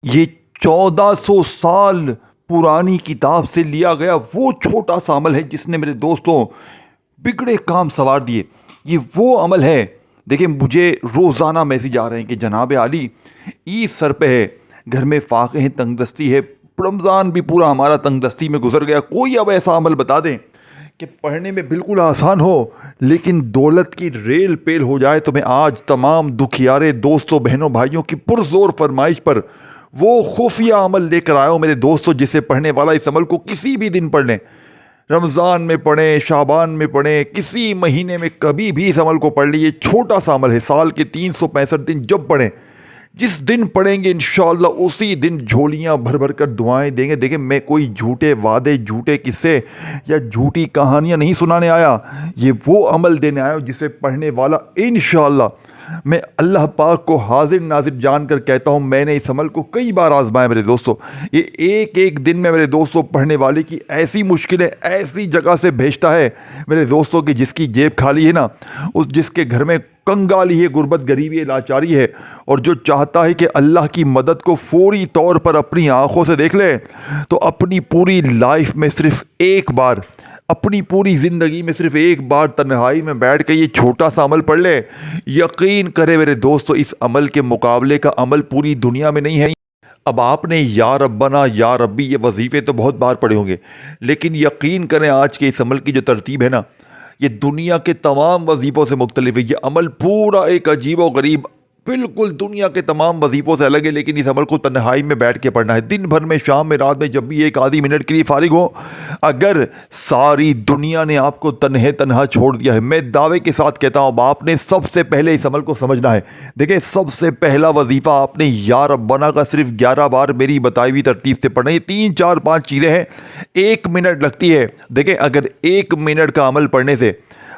یہ 1400 سال پرانی کتاب سے لیا گیا وہ چھوٹا سا عمل ہے جس نے میرے دوستوں بگڑے کام سنوار دیے۔ یہ وہ عمل ہے، دیکھیں مجھے روزانہ میسیج آ رہے ہیں کہ جناب عالی عید سر پہ ہے، گھر میں فاقے ہیں، تنگ دستی ہے، رمضان بھی پورا ہمارا تنگ دستی میں گزر گیا، کوئی اب ایسا عمل بتا دیں کہ پڑھنے میں بالکل آسان ہو لیکن دولت کی ریل پیل ہو جائے۔ تو میں آج تمام دکھیارے دوستوں بہنوں بھائیوں کی پرزور فرمائش پر وہ خفیہ عمل لے کر آیا ہوں میرے دوستوں، جسے پڑھنے والا اس عمل کو کسی بھی دن پڑھ لیں، رمضان میں پڑھیں، شعبان میں پڑھیں، کسی مہینے میں کبھی بھی اس عمل کو پڑھ لیجیے۔ چھوٹا سا عمل ہے، سال کے 365 دن جب پڑھیں، جس دن پڑھیں گے انشاءاللہ اسی دن جھولیاں بھر بھر کر دعائیں دیں گے۔ دیکھیں میں کوئی جھوٹے وعدے، جھوٹے قصے یا جھوٹی کہانیاں نہیں سنانے آیا، یہ وہ عمل دینے آیا ہوں جسے پڑھنے والا انشاءاللہ، میں اللہ پاک کو حاضر ناظر جان کر کہتا ہوں میں نے اس عمل کو کئی بار آزمایا میرے دوستوں۔ یہ ایک ایک دن میں میرے دوستوں پڑھنے والے کی ایسی مشکلیں ایسی جگہ سے بھیجتا ہے میرے دوستوں کہ جس کی جیب خالی ہے نا، جس کے گھر میں کنگالی ہے، غربت غریبی ہے، لاچاری ہے، اور جو چاہتا ہے کہ اللہ کی مدد کو فوری طور پر اپنی آنکھوں سے دیکھ لے، تو اپنی پوری لائف میں صرف ایک بار، اپنی پوری زندگی میں صرف ایک بار تنہائی میں بیٹھ کے یہ چھوٹا سا عمل پڑھ لے۔ یقین کرے میرے دوستو اس عمل کے مقابلے کا عمل پوری دنیا میں نہیں ہے۔ اب آپ نے یا ربنا یا ربی یہ وظیفے تو بہت بار پڑھے ہوں گے، لیکن یقین کریں آج کے اس عمل کی جو ترتیب ہے نا، یہ دنیا کے تمام وظیفوں سے مختلف ہے۔ یہ عمل پورا ایک عجیب و غریب، بالکل دنیا کے تمام وظیفوں سے الگ ہے، لیکن اس عمل کو تنہائی میں بیٹھ کے پڑھنا ہے، دن بھر میں، شام میں، رات میں، جب بھی ایک آدھی منٹ کے لیے فارغ ہو۔ اگر ساری دنیا نے آپ کو تنہا چھوڑ دیا ہے، میں دعوے کے ساتھ کہتا ہوں اب آپ نے سب سے پہلے اس عمل کو سمجھنا ہے۔ دیکھیں سب سے پہلا وظیفہ آپ نے یا ربنا کا صرف 11 بار میری بتائی ہوئی ترتیب سے پڑھنا ہے۔ یہ 3 4 5 چیزیں ہیں، 1 منٹ لگتی ہے۔ دیکھیں اگر 1 منٹ کا عمل پڑھنے سے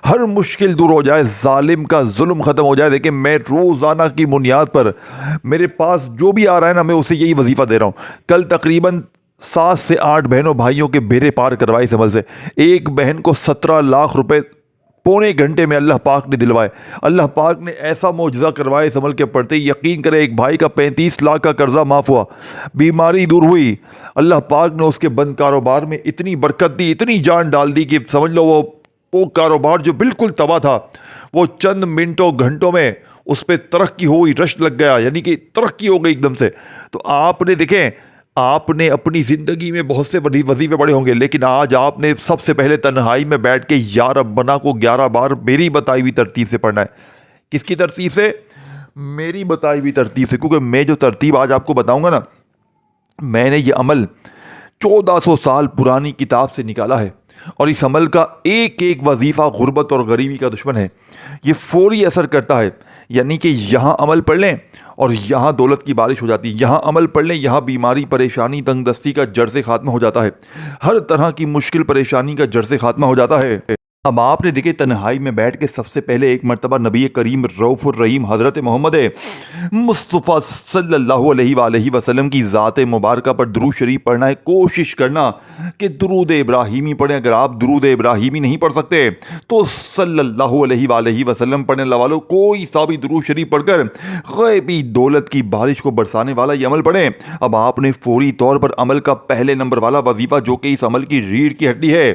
ہر مشکل دور ہو جائے، ظالم کا ظلم ختم ہو جائے۔ دیکھیں میں روزانہ کی بنیاد پر میرے پاس جو بھی آ رہا ہے نا، میں اسے یہی وظیفہ دے رہا ہوں۔ کل تقریباً 7 سے 8 بہنوں بھائیوں کے بیڑے پار کروائے اس عمل سے۔ ایک بہن کو 17 لاکھ روپے پونے گھنٹے میں اللہ پاک نے دلوائے۔ اللہ پاک نے ایسا معجزہ کروایا اس عمل کے پڑھتے ہی۔ یقین کرے ایک بھائی کا 35 لاکھ کا قرضہ معاف ہوا، بیماری دور ہوئی، اللہ پاک نے اس کے بند کاروبار میں اتنی برکت دی، اتنی جان ڈال دی کہ سمجھ لو وہ کاروبار جو بالکل تباہ تھا، وہ چند منٹوں گھنٹوں میں اس پہ ترقی ہوئی، رشک لگ گیا، یعنی کہ ترقی ہو گئی ایک دم سے۔ تو آپ نے دیکھیں آپ نے اپنی زندگی میں بہت سے وظیفے پڑھے ہوں گے، لیکن آج آپ نے سب سے پہلے تنہائی میں بیٹھ کے یا ربنا کو 11 بار میری بتائی ہوئی ترتیب سے پڑھنا ہے۔ کس کی ترتیب سے؟ میری بتائی ہوئی ترتیب سے، کیونکہ میں جو ترتیب آج آپ کو بتاؤں گا نا، میں نے یہ عمل 1400 سال پرانی کتاب سے نکالا ہے، اور اس عمل کا ایک ایک وظیفہ غربت اور غریبی کا دشمن ہے۔ یہ فوری اثر کرتا ہے، یعنی کہ یہاں عمل پڑھ لیں اور یہاں دولت کی بارش ہو جاتی ہے، یہاں عمل پڑھ لیں یہاں بیماری، پریشانی، تنگ دستی کا جڑ سے خاتمہ ہو جاتا ہے، ہر طرح کی مشکل پریشانی کا جڑ سے خاتمہ ہو جاتا ہے۔ اب آپ نے دیکھے تنہائی میں بیٹھ کے سب سے پہلے ایک مرتبہ نبی کریم رؤوف الرحیم حضرت محمد مصطفیٰ صلی اللہ علیہ وآلہ وسلم کی ذات مبارکہ پر درود شریف پڑھنا ہے۔ کوشش کرنا کہ درود ابراہیمی پڑھیں۔ اگر آپ درود ابراہیمی نہیں پڑھ سکتے تو صلی اللہ علیہ وآلہ وسلم پڑھنے والوں کوئی سا بھی درود شریف پڑھ کر غیبی دولت کی بارش کو برسانے والا یہ عمل پڑھیں۔ اب آپ نے فوری طور پر عمل کا پہلے نمبر والا وظیفہ، جو کہ اس عمل کی ریڑھ کی ہڈی ہے،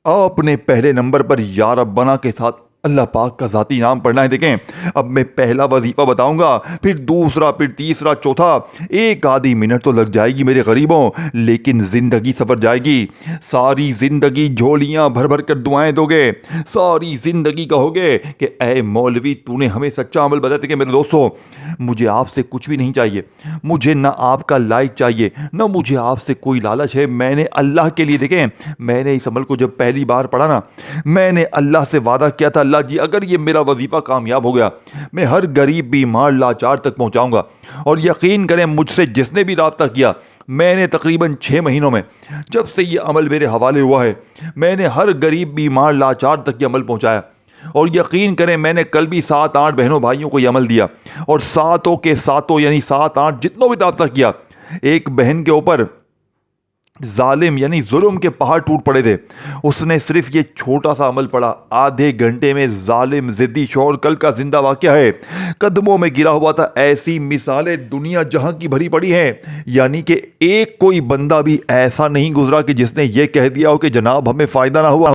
آپ نے پہلے نمبر پر یا ربنا کے ساتھ اللہ پاک کا ذاتی نام پڑھنا ہے۔ دیکھیں اب میں پہلا وظیفہ بتاؤں گا، پھر دوسرا، پھر تیسرا، چوتھا۔ ایک آدھی منٹ تو لگ جائے گی میرے غریبوں، لیکن زندگی سفر جائے گی۔ ساری زندگی جھولیاں بھر بھر کر دعائیں دو گے، ساری زندگی کہو گے کہ اے مولوی تو نے ہمیں سچا عمل بتایا۔ کہ میرے دوستو مجھے آپ سے کچھ بھی نہیں چاہیے، مجھے نہ آپ کا لائک چاہیے، نہ مجھے آپ سے کوئی لالچ ہے۔ میں نے اللہ کے لیے، دیکھیں میں نے اس عمل کو جب پہلی بار پڑھا نا، میں نے اللہ سے وعدہ کیا تھا، اللہ جی اگر یہ میرا وظیفہ کامیاب ہو گیا میں ہر غریب بیمار لاچار تک پہنچاؤں گا۔ اور یقین کریں مجھ سے جس نے بھی رابطہ کیا، میں نے تقریباً 6 مہینوں میں جب سے یہ عمل میرے حوالے ہوا ہے، میں نے ہر غریب بیمار لاچار تک یہ عمل پہنچایا۔ اور یقین کریں میں نے کل بھی 7 8 بہنوں بھائیوں کو یہ عمل دیا، اور ساتوں کے ساتوں یعنی 7 8 جتنوں بھی رابطہ کیا، ایک بہن کے اوپر जालिम यानी जुल्म के पहाड़ टूट पड़े थे। उसने सिर्फ ये छोटा सा अमल पढ़ा, आधे घंटे में जालिम जिद्दी शौर कल का जिंदा वाक़या है, कदमों में गिरा हुआ था। ऐसी मिसालें दुनिया जहां की भरी पड़ी हैं, यानी कि एक कोई बंदा भी ऐसा नहीं गुजरा कि जिसने ये कह दिया हो कि जनाब हमें फ़ायदा ना हुआ।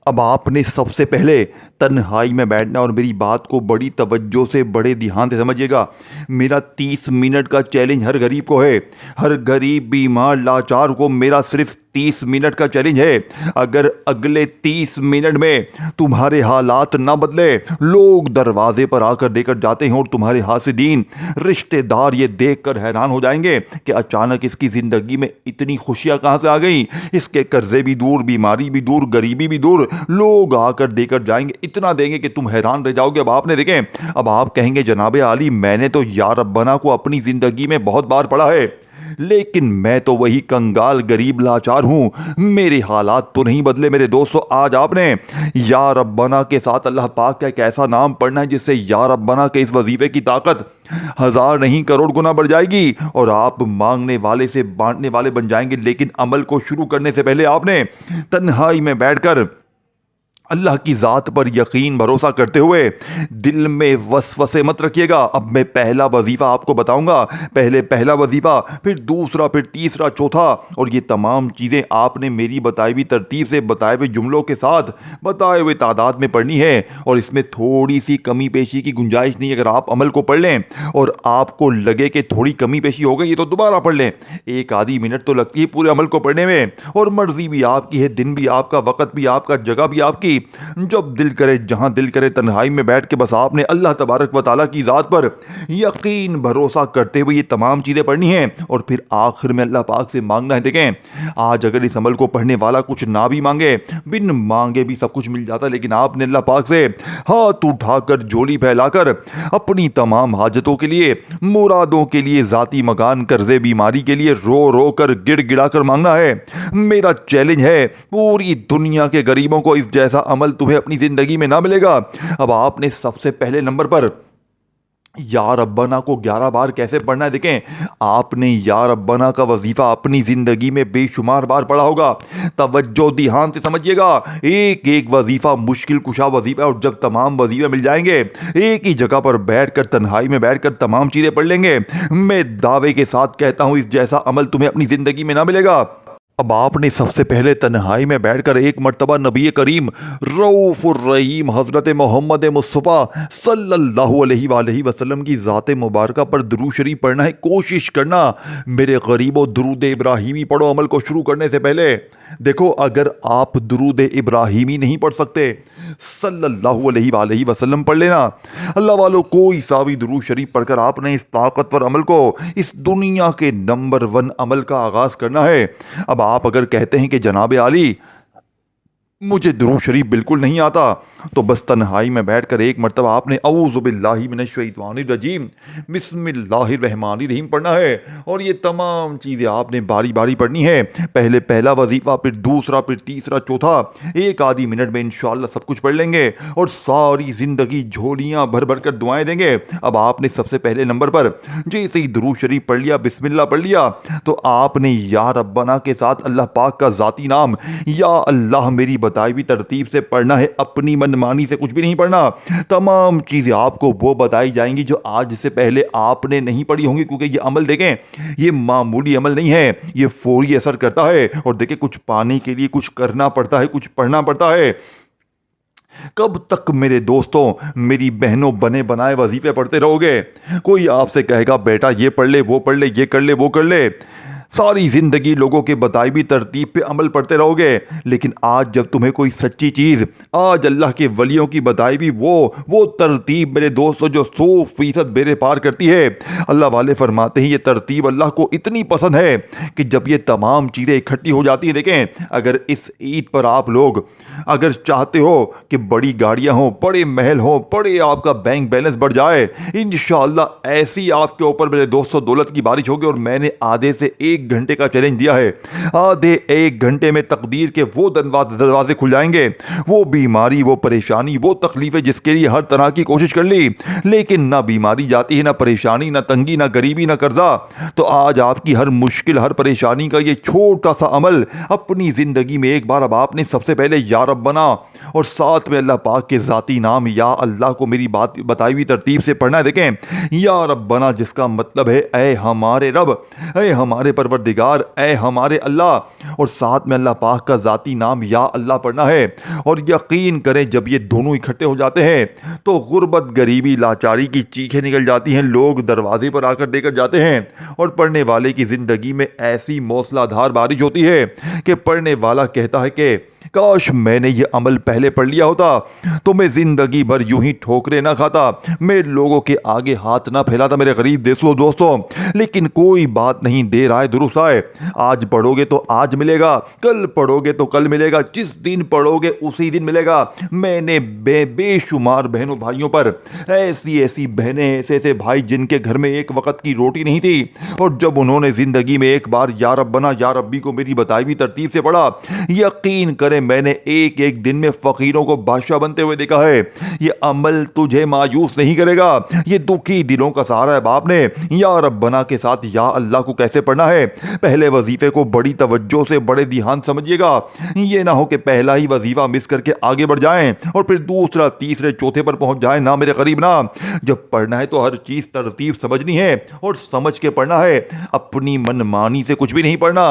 अब आपने सबसे पहले तन्हाई में बैठना और मेरी बात को बड़ी तवज्जो से बड़े ध्यान से समझिएगा। मेरा 30 मिनट का चैलेंज हर गरीब को है, हर गरीब बीमार लाचार को मेरा सिर्फ 30 मिनट का चैलेंज है। अगर अगले 30 मिनट में तुम्हारे हालात ना बदले, लोग दरवाजे पर आकर देकर जाते हैं और तुम्हारे हासिदीन रिश्तेदार ये देखकर हैरान हो जाएंगे कि अचानक इसकी ज़िंदगी में इतनी खुशियां कहाँ से आ गई। इसके कर्जे भी दूर, बीमारी भी दूर, गरीबी भी दूर, लोग आकर देकर जाएंगे, इतना देंगे कि तुम हैरान रह जाओगे। अब आपने देखें, अब आप कहेंगे जनाबे आली मैंने तो या रब्बना को अपनी ज़िंदगी में बहुत बार पढ़ा है, लेकिन मैं तो वही कंगाल गरीब लाचार हूं, मेरे हालात तो नहीं बदले। मेरे दोस्तों, आज आपने या रब्बना के साथ अल्लाह पाक का एक ऐसा नाम पढ़ना है जिससे या रब्बना के इस वजीफे की ताकत 1000 नहीं करोड़ गुना बढ़ जाएगी और आप मांगने वाले से बांटने वाले बन जाएंगे। लेकिन अमल को शुरू करने से पहले आपने तन्हाई में बैठकर अल्लाह की ज़ात पर यकीन भरोसा करते हुए दिल में वसवसे मत रखिएगा। अब मैं पहला वजीफ़ा आपको बताऊंगा, पहले पहला वजीफ़ा, फिर दूसरा, फिर तीसरा, चौथा, और ये तमाम चीज़ें आपने मेरी बताई हुई तरतीब से, बताए हुए जुमलों के साथ, बताए हुए तादाद में पढ़नी है और इसमें थोड़ी सी कमी पेशी की गुंजाइश नहीं। अगर आप अमल को पढ़ लें और आपको लगे कि थोड़ी कमी पेशी हो गई, तो दोबारा पढ़ लें। एक आधी मिनट तो लगती है पूरे अमल को पढ़ने में और मर्जी भी आपकी है, दिन भी आपका, वक़्त भी आपका, जगह भी आपकी। जब दिल करे, जहां दिल करे, तन्हाई में बैठ के बस आपने अल्लाह तबारक व तआला की ज़ात पर यकीन भरोसा करते हुए ये तमाम चीज़ें पढ़नी हैं और फिर आखिर में अल्लाह पाक से मांगना है। देखें, आज अगर इस अमल को पढ़ने वाला कुछ ना भी मांगे, बिन मांगे भी सब कुछ मिल जाता, लेकिन आपने अल्लाह पाक से हाथ उठाकर, झोली फैलाकर अपनी तमाम हाजतों के लिए, मुरादों के लिए, ज़ाती मकान, कर्जे, बीमारी के लिए रो रो कर, गिड़ गिड़ा कर मांगना है। मेरा चैलेंज है, पूरी दुनिया के गरीबों को इस जैसा अमल तुम्हें अपनी जिंदगी में ना मिलेगा। अब आपने सबसे पहले नंबर पर या रब्बना को 11 बार कैसे पढ़ना है। देखें, आपने या रब्बना का वजीफा अपनी जिंदगी में बेशुमार बार पढ़ा होगा। तवज्जो ध्यान से समझिएगा, एक एक वजीफा मुश्किल कुशा वजीफा है और जब तमाम वजीफे मिल जाएंगे, एक ही जगह पर बैठकर, तन्हाई में बैठकर तमाम चीजें पढ़ लेंगे, मैं दावे के साथ कहता हूं इस जैसा अमल तुम्हें अपनी जिंदगी में ना मिलेगा। अब आपने सबसे पहले तन्हाई में बैठकर एक मर्तबा नबी करीम रऊफ़ुर रहीम हज़रत मोहम्मद मुस्तफ़ा सल्लल्लाहु अलैहि वसल्लम की ज़ात मुबारका पर दुरूद शरीफ पढ़ना है। कोशिश करना मेरे गरीबों, दुरूद इब्राहिमी पढ़ो अमल को शुरू करने से पहले। देखो, अगर आप दुरूद इब्राहिमी नहीं पढ़ सकते, सल्लल्लाहु अलैहि वसल्लम पढ़ लेना। अल्लाह वालों, कोई सा भी दुरूद शरीफ पढ़कर आपने इस ताकतवर अमल को, इस दुनिया के नंबर 1 अमल का आगाज़ करना है। अब आप अगर कहते हैं कि जनाब आली मुझे दुरूद शरीफ बिल्कुल नहीं आता, तो बस तन्हाई में बैठकर एक मरतबा आपने औज़ु बिल्लाहि मिनश शैतानिर रजीम बिस्मिल्लाहिर रहमानिर रहीम पढ़ना है और ये तमाम चीज़ें आपने बारी बारी पढ़नी है। पहले पहला वजीफ़ा, फिर दूसरा, फिर तीसरा, चौथा, एक आधी मिनट में इंशाअल्लाह सब कुछ पढ़ लेंगे और सारी ज़िंदगी झोलियाँ भर भर कर दुआएँ देंगे। अब आपने सबसे पहले नंबर पर जैसे ही दुरूद शरीफ पढ़ लिया, बिस्मिल्लाह पढ़ लिया, तो आपने या रब्बना के साथ अल्लाह पाक का ज़ाती नाम या अल्लाह मेरी बताई हुई तरतीब से पढ़ना है। अपनी मनमानी से कुछ भी नहीं पढ़ना। तमाम चीज़ें आपको वो बताई जाएंगी जो आज से पहले आपने नहीं पढ़ी होंगी, क्योंकि ये अमल देखें, ये मामूली अमल नहीं है, ये फौरी असर करता है। और देखें, कुछ पाने के लिए कुछ करना पड़ता है, कुछ पढ़ना पड़ता है। कब तक मेरे दोस्तों, मेरी बहनों बने बनाए वजीफे पढ़ते रहोगे? कोई आपसे कहेगा बेटा ये पढ़ ले, वो पढ़ ले, ये कर ले, वो कर ले, सारी ज़िंदगी लोगों के बताई भी तरतीब पे अमल पढ़ते रहोगे। लेकिन आज जब तुम्हें कोई सच्ची चीज़, आज अल्लाह के वलियों की बताई भी वो तरतीब मेरे दोस्तों जो 100% बेरे पार करती है, अल्लाह वाले फरमाते हैं ये तरतीब अल्लाह को इतनी पसंद है कि जब ये तमाम चीज़ें इकट्ठी हो जाती हैं। देखें, अगर इस ईद पर आप लोग अगर चाहते हो कि बड़ी गाड़ियाँ हों, बड़े महल हों, बड़े आपका बैंक बैलेंस बढ़ जाए, इंशाअल्लाह ऐसी आपके ऊपर मेरे दोस्तों दौलत की बारिश होगी। और मैंने आधे से 1 घंटे का चैलेंज दिया है। आधे 1 घंटे में तकदीर के वो दरवाजे खुल जाएंगे, वो बीमारी, वो परेशानी, वो तकलीफें जिसके लिए हर तरह की कोशिश कर ली, लेकिन ना बीमारी जाती है, ना परेशानी, ना तंगी, ना गरीबी, ना कर्जा। तो आज आपकी हर मुश्किल, हर परेशानी का ये छोटा सा अमल अपनी ज़िंदगी में एक बार अब आपने सबसे पहले या रब बना और साथ में अल्लाह पाक के ज़ाती नाम या अल्लाह को मेरी बात बताई हुई तरतीब से पढ़ना है। देखें, या रब बना जिसका मतलब है ऐ हमारे रब, ऐ हमारे परवरदिगार, ऐ हमारे अल्लाह, और साथ में अल्लाह पाक का ज़ाती नाम या अल्लाह पढ़ना है। और यकीन करें जब ये दोनों इकट्ठे हो जाते हैं तो गुर्बत, गरीबी, लाचारी की चीखें निकल जाती हैं, लोग दरवाजे पर आकर देकर जाते हैं और पढ़ने वाले की ज़िंदगी में ऐसी मौसलाधार बारिश होती है कि पढ़ने वाला कहता है कि काश मैंने ये अमल पहले पढ़ लिया होता तो मैं ज़िंदगी भर यूं ही ठोकरे ना खाता, मैं लोगों के आगे हाथ ना फैलाता मेरे गरीब दोस्तों। लेकिन कोई बात नहीं, देर आए दुरुस्त आए। आज पढ़ोगे तो आज मिलेगा, कल पढ़ोगे तो कल मिलेगा, जिस दिन पढ़ोगे उसी दिन मिलेगा। मैंने बेशुमार बहनों भाइयों पर ऐसी ऐसी बहनें, ऐसे ऐसे भाई जिनके घर में एक वक्त की रोटी नहीं थी, और जब उन्होंने ज़िंदगी में एक बार या रब बना, या रब्बी को मेरी बताई हुई तरतीब से पढ़ा, यकीन करें मैंने एक एक दिन में फकीरों को बादशाह बनते हुए देखा है। ये अमल तुझे मायूस नहीं करेगा, ये दुखी दिलों का सहारा है। बाप ने या रब बना के साथ या अल्लाह को कैसे पढ़ना है, पहले वजीफे को बड़ी तवज्जो से, बड़े ध्यान समझिएगा। ये ना हो कि पहला ही वजीफा मिस करके आगे बढ़ जाएं और फिर दूसरा, तीसरे, चौथे पर पहुंच जाएं। ना मेरे करीब ना, जब पढ़ना है तो हर चीज तरतीब समझनी है और समझ के पढ़ना है। अपनी मनमानी से कुछ भी नहीं पढ़ना।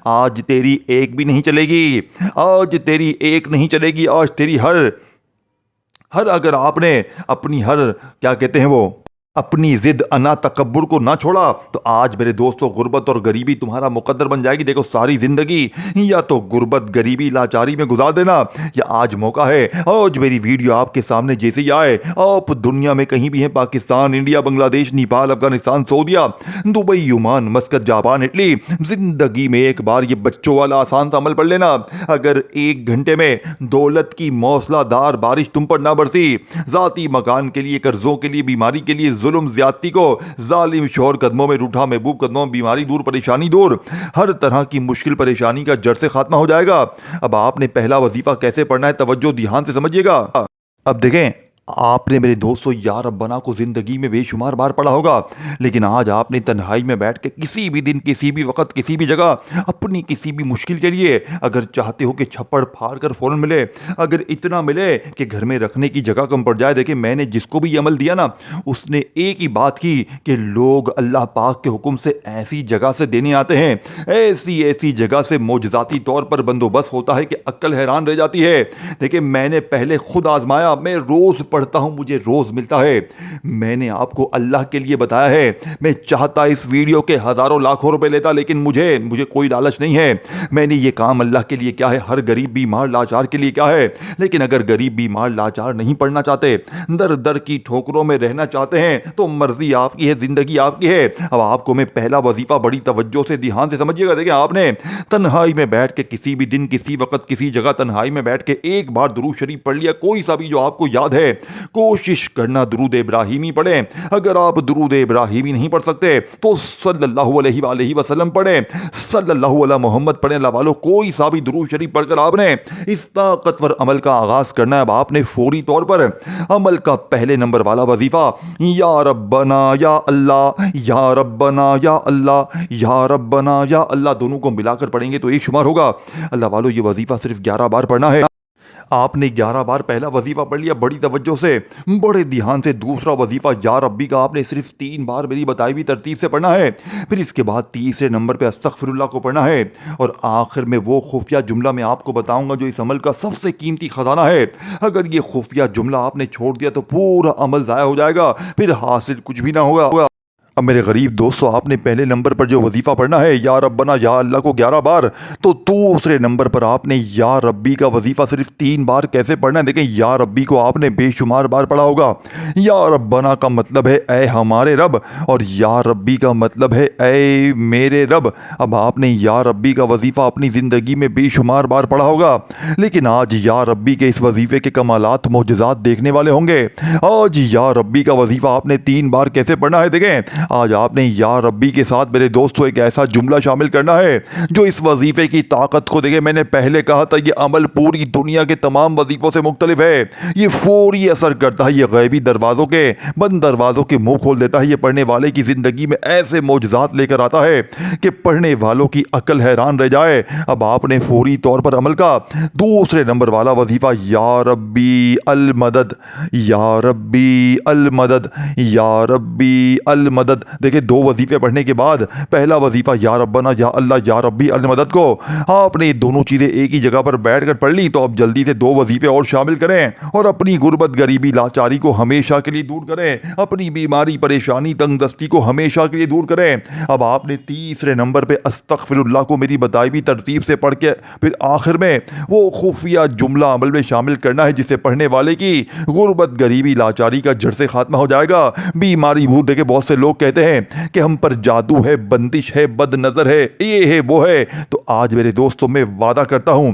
आज तेरी एक भी नहीं चलेगी, आज तेरी एक नहीं चलेगी, आज तेरी हर अगर आपने अपनी हर क्या कहते हैं वो अपनी जिद, अना, तकब्बुर को ना छोड़ा तो आज मेरे दोस्तों गुर्बत और गरीबी तुम्हारा मुकद्दर बन जाएगी। देखो, सारी जिंदगी या तो गुर्बत, गरीबी, लाचारी में गुजार देना, या आज मौका है, आज मेरी वीडियो आपके सामने जैसे ही आए, आप दुनिया में कहीं भी हैं, पाकिस्तान, इंडिया, बांग्लादेश, नेपाल, अफगानिस्तान, सऊदीया, Dubai, Oman, Muscat, Japan, Italy, जिंदगी में एक बार ये बच्चों वाला आसान सा अमल पढ़ लेना। अगर 1 घंटे में दौलत की मौसलाधार बारिश तुम पर ना बरसी, जाती मकान के लिए, कर्जों के लिए, बीमारी के लिए, जुल्म, ज्यादती को, जालिम शोहर कदमों में रूठा, महबूब कदमों में बीमारी दूर, परेशानी दूर, हर तरह की मुश्किल परेशानी का जड़ से खात्मा हो जाएगा। अब आपने पहला वजीफा कैसे पढ़ना है, तवज्जो ध्यान से समझिएगा। अब देखें, आपने मेरे दोस्तों या रब बना को ज़िंदगी में बेशुमार बार पढ़ा होगा, लेकिन आज आपने तन्हाई में बैठ के किसी भी दिन, किसी भी वक्त, किसी भी जगह अपनी किसी भी मुश्किल के लिए अगर चाहते हो कि छप्पड़ फाड़ कर फ़ौरन मिले, अगर इतना मिले कि घर में रखने की जगह कम पड़ जाए। देखिए, मैंने जिसको भी ये अमल दिया ना, उसने एक ही बात की कि लोग अल्लाह पाक के हुक्म से ऐसी जगह से देने आते हैं, ऐसी ऐसी जगह से मोजज़ाती तौर पर बंदोबस्त होता है कि अक्ल हैरान रह जाती है। देखिए, मैंने पहले खुद आजमाया, मैं रोज़ पढ़ता हूं, मुझे रोज मिलता है। मैंने आपको अल्लाह के लिए बताया है। मैं चाहता इस वीडियो के हजारों लाखों रुपए लेता, लेकिन मुझे कोई लालच नहीं है। मैंने ये काम अल्लाह के लिए क्या है, हर गरीब बीमार लाचार के लिए क्या है। लेकिन अगर गरीब बीमार लाचार नहीं पढ़ना चाहते, दर दर की ठोकरों में रहना चाहते हैं, तो मर्जी आपकी है, जिंदगी आपकी है। अब आपको मैं पहला वजीफा बड़ी तवज्जो से, ध्यान से समझिएगा। देखिए, आपने तन्हाई में बैठ के किसी भी दिन, किसी वक्त, किसी जगह तन्हाई में बैठ के एक बार दुरूद शरीफ पढ़ लिया, कोई सा भी जो आपको याद है। कोशिश करना दुरूद इब्राहिमी पढ़ें। अगर आप दुरूद इब्राहिमी नहीं पढ़ सकते तो सल्लल्लाहु अलैहि वसल्लम पढ़ें, सल्लल्लाहु अला मोहम्मद पढ़ें। अल्लाह वालों, कोई सा भी दुरूद शरीफ पढ़कर आपने इस ताकतवर अमल का आगाज करना है। अब आपने फौरी तौर पर अमल का पहले नंबर वाला वजीफा या रब्बना या अल्लाह, या रब्बना या अल्लाह, या रब्बना या अल्लाह, दोनों को मिलाकर पढ़ेंगे तो एक शुमार होगा। अल्लाह वालों, ये वजीफा सिर्फ 11 बार पढ़ना है। आपने 11 बार पहला वजीफा पढ़ लिया बड़ी तवज्जो से, बड़े ध्यान से। दूसरा वजीफा या रब्बी का आपने सिर्फ 3 बार मेरी बताई हुई तरतीब से पढ़ना है। फिर इसके बाद तीसरे नंबर पे अस्तगफिरुल्लाह को पढ़ना है, और आखिर में वो खुफिया जुमला मैं आपको बताऊंगा जो इस अमल का सबसे कीमती खजाना है। अगर ये खुफिया जुमला आपने छोड़ दिया तो पूरा अमल ज़ाया हो जाएगा, फिर हासिल कुछ भी ना होगा। अब मेरे गरीब दोस्तों, आपने पहले नंबर पर जो वजीफ़ा पढ़ना है या रब्बना या अल्लाह को 11 बार, तो दूसरे नंबर पर आपने या रब्बी का वजीफ़ा सिर्फ 3 बार कैसे पढ़ना है। देखें, या रब्बी को आपने बेशुमार बार पढ़ा होगा। या रब्बना का मतलब है ऐ हमारे रब, और या रब्बी का मतलब है ऐ मेरे रब। अब आपने या रब्बी का वजीफ़ा अपनी ज़िंदगी में बेशुमार बार पढ़ा होगा, लेकिन आज या रब्बी के इस वजीफ़े के कमालात, मोजज़ात देखने वाले होंगे। आज या रब्बी का वजीफ़ा आपने 3 बार कैसे पढ़ना है। देखें, آج آپ نے یا ربی کے ساتھ میرے دوستوں ایک ایسا جملہ شامل کرنا ہے جو اس وظیفے کی طاقت کو دیکھیں. میں نے پہلے کہا تھا یہ عمل پوری دنیا کے تمام وظیفوں سے مختلف ہے. یہ فوری اثر کرتا ہے, یہ غیبی دروازوں کے بند دروازوں کے منہ کھول دیتا ہے. یہ پڑھنے والے کی زندگی میں ایسے معجزات لے کر آتا ہے کہ پڑھنے والوں کی عقل حیران رہ جائے. اب آپ نے فوری طور پر عمل کا دوسرے نمبر والا وظیفہ یا ربی المدد, یا ربی المدد, یا ربی المدد. دیکھیں دو وظیفے پڑھنے کے بعد پہلا وظیفہ یا ربنا یا اللہ یا ربی المدد کو آپ نے دونوں چیزیں ایک ہی جگہ پر بیٹھ کر پڑھ لی, تو اب جلدی سے دو وظیفے اور شامل کریں اور اپنی غربت غریبی لاچاری کو ہمیشہ کے لیے دور کریں, اپنی بیماری پریشانی تنگ دستی کو ہمیشہ کے لیے دور کریں. اب آپ نے تیسرے نمبر پہ استغفر اللہ کو میری بتائی ہوئی ترتیب سے پڑھ کے پھر آخر میں وہ خفیہ جملہ عمل میں شامل کرنا ہے جسے پڑھنے والے کی غربت غریبی لاچاری کا جڑ سے خاتمہ ہو جائے گا. بیماری بھوت دیکھے بہت سے لوگ کہتے ہیں کہ ہم پر جادو ہے, بندش ہے, بد نظر ہے, یہ ہے وہ ہے. تو آج میرے دوستوں میں وعدہ کرتا ہوں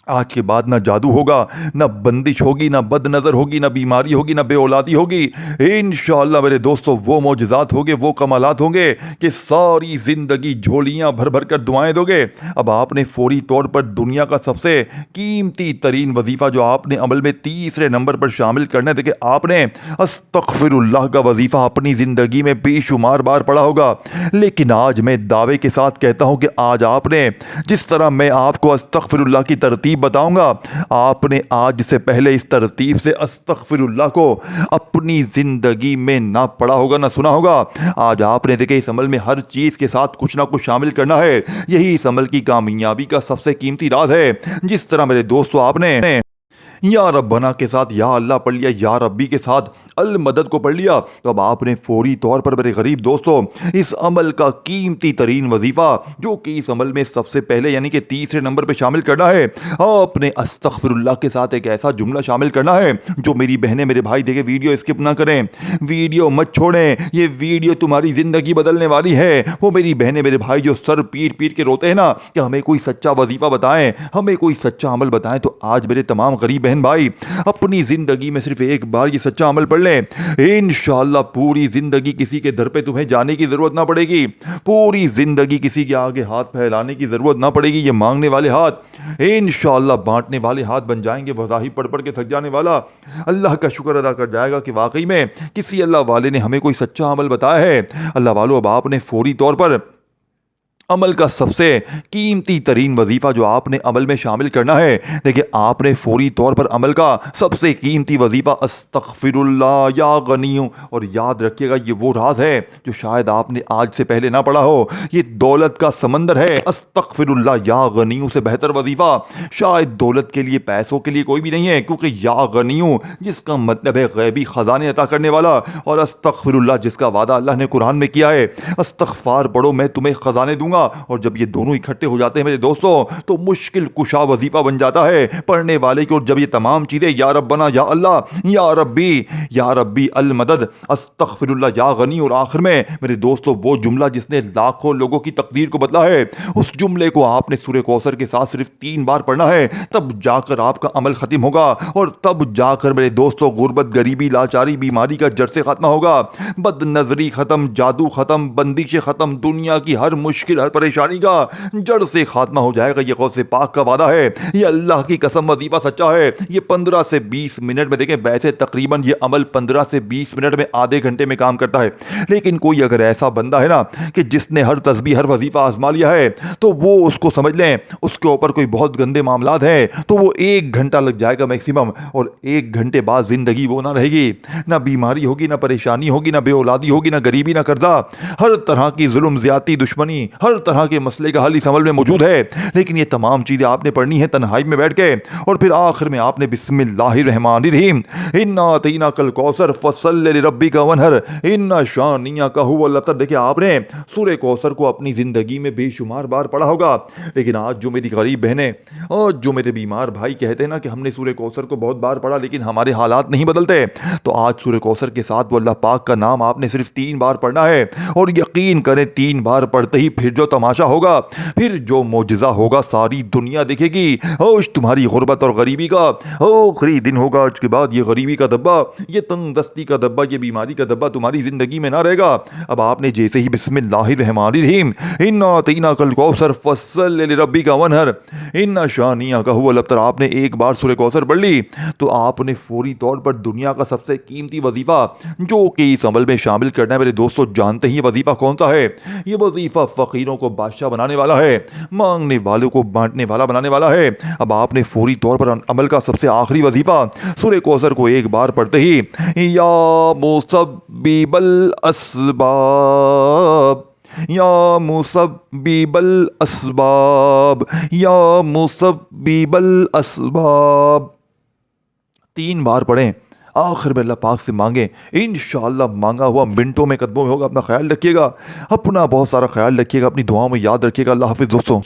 آج کے بعد نہ جادو ہوگا, نہ بندش ہوگی, نہ بد نظر ہوگی, نہ بیماری ہوگی, نہ بے اولادی ہوگی. انشاءاللہ میرے دوستوں وہ معجزات ہوں گے, وہ کمالات ہوں گے کہ ساری زندگی جھولیاں بھر بھر کر دعائیں دو گے. اب آپ نے فوری طور پر دنیا کا سب سے قیمتی ترین وظیفہ جو آپ نے عمل میں تیسرے نمبر پر شامل کرنا ہے, دیکھیں آپ نے استغفر اللہ کا وظیفہ اپنی زندگی میں بے شمار بار پڑھا ہوگا, لیکن آج میں دعوے کے ساتھ کہتا ہوں کہ آج آپ نے جس طرح میں آپ کو استغفر اللہ کی ترتیب بتاؤں گا, آپ نے آج سے پہلے اس ترتیب سے استغفر اللہ کو اپنی زندگی میں نہ پڑھا ہوگا نہ سنا ہوگا. آج آپ نے دیکھیں اس عمل میں ہر چیز کے ساتھ کچھ نہ کچھ شامل کرنا ہے. یہی اس عمل کی کامیابی کا سب سے قیمتی راز ہے. جس طرح میرے دوستو آپ نے یا ربنا کے ساتھ یا اللہ پڑھ لیا, یا ربی کے ساتھ المدد کو پڑھ لیا, تو اب آپ نے فوری طور پر میرے غریب دوستوں اس عمل کا قیمتی ترین وظیفہ جو کہ اس عمل میں سب سے پہلے یعنی کہ تیسرے نمبر پہ شامل کرنا ہے, آپ نے استغفر اللہ کے ساتھ ایک ایسا جملہ شامل کرنا ہے جو میری بہنیں میرے بھائی دیکھیں ویڈیو اسکپ نہ کریں, ویڈیو مت چھوڑیں, یہ ویڈیو تمہاری زندگی بدلنے والی ہے. وہ میری بہنیں میرے بھائی جو سر پیٹ پیٹ کے روتے ہیں نا کہ ہمیں کوئی سچا وظیفہ بتائیں, ہمیں کوئی سچا عمل بتائیں, تو آج میرے تمام غریب بہن بھائی اپنی زندگی میں صرف ایک بار یہ سچا عمل پڑھ لیں. انشاءاللہ پوری زندگی کسی کے در پہ تمہیں جانے کی ضرورت نہ پڑے گی, پوری زندگی کسی کے آگے ہاتھ پھیلانے کی ضرورت نہ پڑے گی. یہ مانگنے والے ہاتھ انشاءاللہ بانٹنے والے ہاتھ بن جائیں گے. وظائف پڑھ پڑھ کے تھک جانے والا اللہ کا شکر ادا کر جائے گا کہ واقعی میں کسی اللہ والے نے ہمیں کوئی سچا عمل بتایا ہے. اللہ والو اب آپ نے فوری طور پر عمل کا سب سے قیمتی ترین وظیفہ جو آپ نے عمل میں شامل کرنا ہے, دیکھیں آپ نے فوری طور پر عمل کا سب سے قیمتی وظیفہ استغفر اللہ یا غنیوں, اور یاد رکھیے گا یہ وہ راز ہے جو شاید آپ نے آج سے پہلے نہ پڑھا ہو. یہ دولت کا سمندر ہے. استغفر اللہ یا غنیوں سے بہتر وظیفہ شاید دولت کے لیے پیسوں کے لیے کوئی بھی نہیں ہے, کیونکہ یا غنیوں جس کا مطلب ہے غیبی خزانے عطا کرنے والا, اور استغفر اللہ جس کا وعدہ اللہ نے قرآن میں کیا ہے استغفار پڑھو میں تمہیں خزانے دوں گا. اور جب یہ دونوں اکٹھے ہو جاتے ہیں میرے دوستوں تو مشکل کشا وظیفہ بن جاتا ہے پڑھنے والے کی. اور جب یہ تمام چیزیں یا ربنا یا اللہ یا ربی المدد استغفر اللہ یا غنی, اور آخر میں میرے دوستوں وہ جملہ جس نے لاکھوں لوگوں کی تقدیر کو بدلا ہے, اس جملے کو آپ نے سورہ کوثر کے ساتھ صرف 3 بار پڑھنا ہے, تب جا کر آپ کا عمل ختم ہوگا, اور تب جا کر میرے دوستوں غربت غریبی لاچاری بیماری کا جڑ سے خاتمہ ہوگا, بد نظری ختم, جادو ختم, بندشیں ختم, دنیا کی ہر مشکل ہر پریشانی کا جڑ سے خاتمہ ہو جائے گا. یہ غوث پاک کا وعدہ ہے, یہ اللہ کی قسم وظیفہ سچا ہے. یہ 15 سے 20 منٹ میں دیکھیں ویسے تقریباً یہ عمل 15 سے 20 منٹ میں آدھے گھنٹے میں کام کرتا ہے, لیکن کوئی اگر ایسا بندہ ہے نا کہ جس نے ہر تسبیح ہر وظیفہ آزما لیا ہے تو وہ اس کو سمجھ لیں اس کے اوپر کوئی بہت گندے معاملات ہیں تو وہ 1 گھنٹہ لگ جائے گا میکسیمم, اور 1 گھنٹے بعد زندگی وہ نہ رہے گی, نہ بیماری ہوگی, نہ پریشانی ہوگی, نہ بے اولادی ہوگی, نہ غریبی, نہ قرضہ, ہر طرح کی ظلم زیادتی دشمنی, ہر طرح کے مسئلے کا حل اس عمل میں موجود ہے. لیکن یہ تمام چیزیں آپ نے پڑھنی ہے تنہائی میں بیٹھ کے, اور پھر آخر میں آپ نے بسم اللہ الرحمن الرحیم انا اعطیناک الکوثر فصل لربک وانحر ان شانیک هو الابتر. دیکھیں آپ نے سورہ کوثر کو اپنی زندگی میں بے شمار بار پڑھا ہوگا, لیکن آج جو میری غریب بہنیں اور جو میرے بیمار بھائی کہتے ہیں نا کہ ہم نے سورہ کوثر کو بہت بار پڑھا لیکن ہمارے حالات نہیں بدلتے, تو آج سورہ کوثر کے ساتھ وہ اللہ پاک کا نام آپ نے صرف 3 بار پڑھنا ہے, اور یقین کریں 3 بار پڑھتے ہی پھر جو तमाशा होगा, फिर जो मोजज़ा होगा सारी दुनिया देखेगी। होश तुम्हारी गुर्बत और गरीबी का, आखिरी दिन होगा उसके बाद ये गरीबी का दब्बा, ये तंग दस्ती का दब्बा, ये बीमारी का दब्बा तुम्हारी ज़िंदगी में ना रहेगा। अब आपने जैसे ही बिस्मिल्लाहिर्रहमानिर्रहीम इन्ना अतैना कल कौसर फस्सल लिरब्बिका वनहर इन्ना शानिया का हुवल अब्तर आपने एक बार सूरह कौसर पढ़ ली तो आपने फौरी तौर पर दुनिया का सबसे कीमती वजीफ़ा जो कि इस अमल में शामिल करना है मेरे दोस्तों, जानते ही ये वजीफ़ा कौन सा है? ये वजीफ़ा फ़कीरों को बादशाह बनाने वाला है, मांगने वालों को बांटने वाला बनाने वाला है। अब आपने फौरी तौर पर अमल का सबसे आखिरी वजीफ़ा सूरह कौसर को एक बार पढ़ते ही या मुसब्बिबल असबाब, या मुसब्बिबल असबाब, या मुसब्बिबल असबाब 3 बार पढ़ें। आखिर में अल्लाह पाक से मांगें, इंशाअल्लाह मांगा हुआ मिनटों में कदमों में होगा। अपना ख्याल रखिएगा, अपना बहुत सारा ख्याल रखिएगा, अपनी दुआओं में याद रखिएगा। अल्लाह हाफिज़ दोस्तों।